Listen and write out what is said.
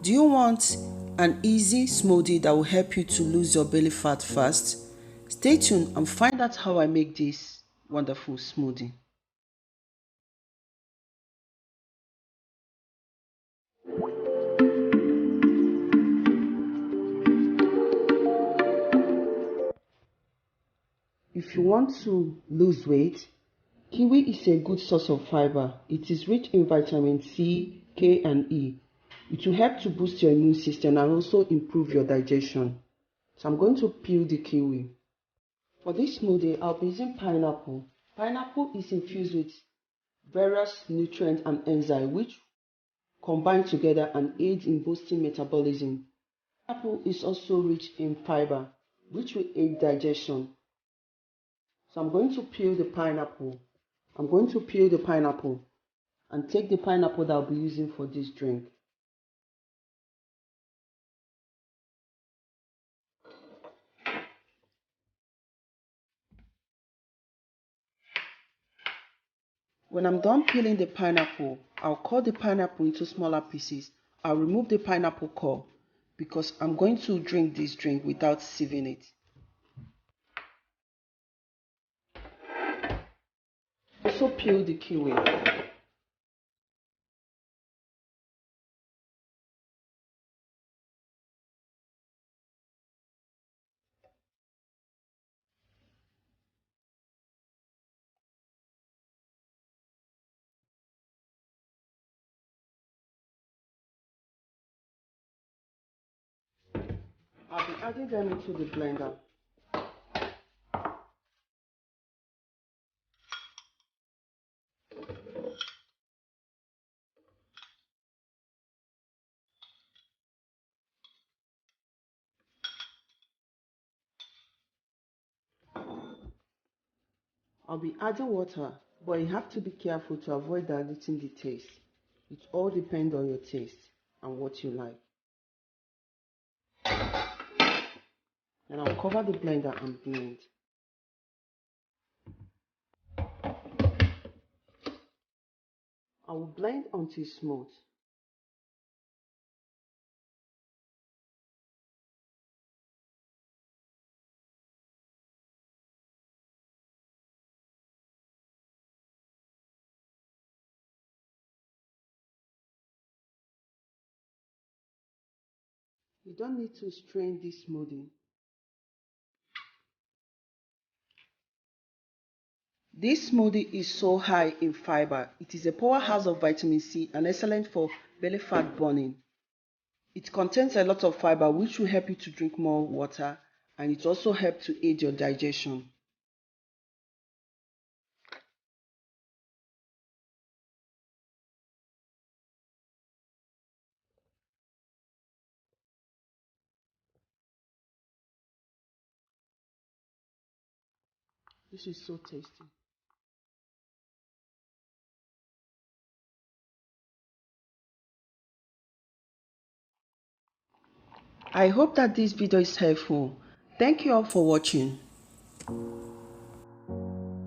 Do you want an easy smoothie that will help you to lose your belly fat fast? Stay tuned and find out how I make this wonderful smoothie. If you want to lose weight, kiwi is a good source of fiber. It is rich in vitamin C, K, and E. It will help to boost your immune system and also improve your digestion. So I'm going to peel the kiwi. For this smoothie, I'll be using pineapple. Pineapple is infused with various nutrients and enzymes which combine together and aid in boosting metabolism. Pineapple is also rich in fiber, which will aid digestion. So I'm going to peel the pineapple. I'm going to peel the pineapple and take the pineapple that I'll be using for this drink. When I'm done peeling the pineapple, I'll cut the pineapple into smaller pieces. I'll remove the pineapple core because I'm going to drink this drink without sieving it. Also peel the kiwi. I'll be adding them into the blender. I'll be adding water, but you have to be careful to avoid diluting the taste. It all depends on your taste and what you like. Then I'll cover the blender and blend. I will blend until smooth. You don't need to strain this smoothie. This smoothie is so high in fiber. It is a powerhouse of vitamin C and excellent for belly fat burning. It contains a lot of fiber which will help you to drink more water, and it also helps to aid your digestion. This is so tasty. I hope that this video is helpful. Thank you all for watching.